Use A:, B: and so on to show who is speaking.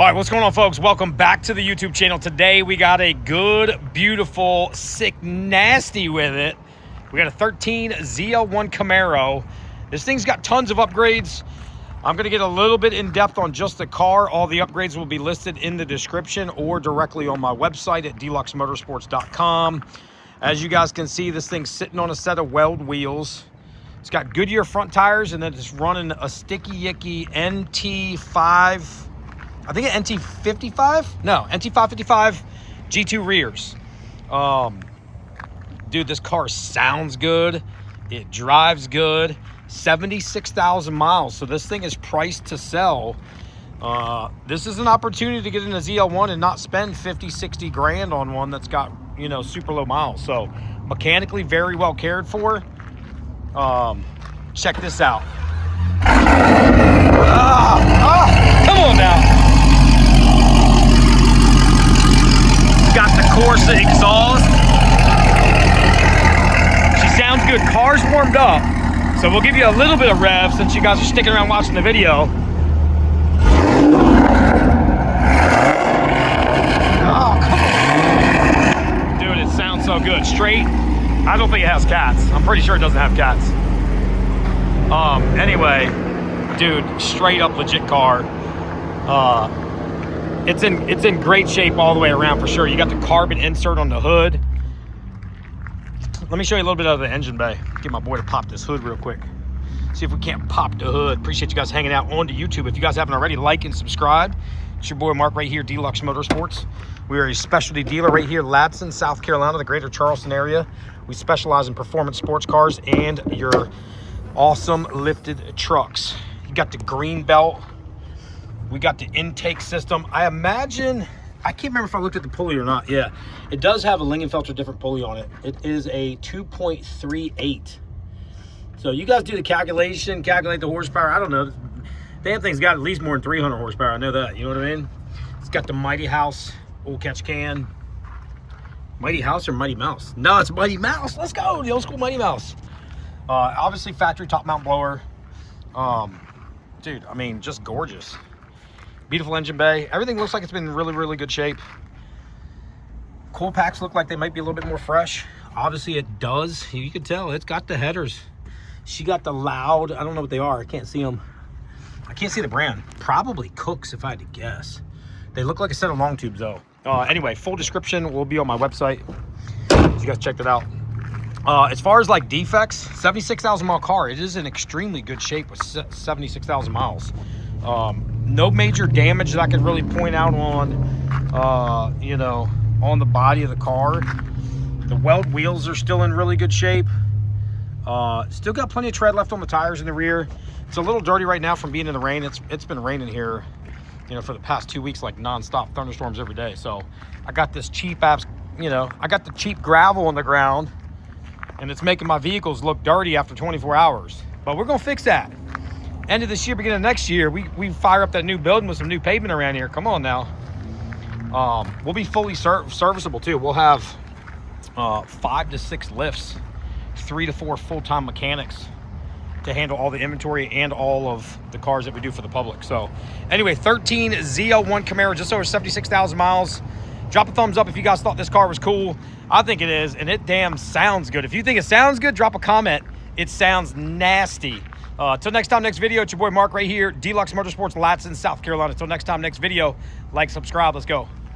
A: All right, what's going on, folks? Welcome back to the YouTube channel. Today we got a good, beautiful, sick, nasty with it. We got a 13 ZL1 Camaro. This thing's got tons of upgrades. I'm going to get a little bit in depth on just the car. All the upgrades will be listed in the description or directly on my website at deluxemotorsports.com. As you guys can see, this thing's sitting on a set of Weld Wheels. It's got Goodyear front tires, and then it's running a sticky yicky NT5. I think an NT55? No, NT555 G2 rears. Dude, this car sounds good. It drives good. 76,000 miles. So this thing is priced to sell. This is an opportunity to get in a ZL1 and not spend 50, 60 grand on one that's got, you know, super low miles. So mechanically very well cared for. Check this out. Come on now. Got the Corsa exhaust. She sounds good. Car's warmed up, so we'll give you a little bit of rev since you guys are sticking around watching the video. Oh, come on. Dude, it sounds so good. Straight. I don't think it has cats. I'm pretty sure it doesn't have cats. Anyway, dude, straight up legit car. It's in great shape all the way around for sure. You got the carbon insert on the hood. Let me show you a little bit of the engine bay. Get my boy to pop this hood real quick. See if we can't pop the hood. Appreciate you guys hanging out on to YouTube. If you guys haven't already, like and subscribe. It's your boy Mark right here, Deluxe Motorsports. We are a specialty dealer right here, Ladson, South Carolina, the greater Charleston area. We specialize in performance sports cars and your awesome lifted trucks. You got the green belt. We got the intake system. I imagine, I can't remember if I looked at the pulley or not. Yeah, it does have a Lingenfelter different pulley on it. It is a 2.38. So you guys do the calculation, calculate the horsepower. I don't know. Damn thing's got at least more than 300 horsepower. I know that. You know what I mean? It's got the Mighty House old catch can. Mighty House or Mighty Mouse? No, it's Mighty Mouse. Let's go. The old school Mighty Mouse. Obviously factory top mount blower. Dude, I mean, just gorgeous. Beautiful engine bay. Everything looks like it's been in really, really good shape. Coil packs look like they might be a little bit more fresh. Obviously it does. You can tell it's got the headers. She got the loud, I don't know what they are. I can't see them. I can't see the brand. Probably Cooks if I had to guess. They look like a set of long tubes though. Anyway, full description will be on my website. So you guys check that out. As far as like defects, 76,000 mile car. It is in extremely good shape with 76,000 miles. No major damage that I could really point out on, you know, on the body of the car. The Weld wheels are still in really good shape. Still got plenty of tread left on the tires in the rear. It's a little dirty right now from being in the rain. It's been raining here, you know, for the past 2 weeks, like nonstop thunderstorms every day. So I got this cheap you know, I got the cheap gravel on the ground, and it's making my vehicles look dirty after 24 hours. But we're gonna fix that. End of this year, beginning of next year, we fire up that new building with some new pavement around here. Come on now. We'll be fully serviceable too. We'll have 5 to 6 lifts, 3 to 4 full-time mechanics to handle all the inventory and all of the cars that we do for the public. So anyway, 13 ZL1 Camaro, just over 76,000 miles. Drop a thumbs up if you guys thought this car was cool. I think it is, and it damn sounds good. If you think it sounds good, drop a comment. It sounds nasty. Till next time, next video, it's your boy Mark right here, Deluxe Motorsports, Ladson, South Carolina. Till next time, next video, like, subscribe, let's go.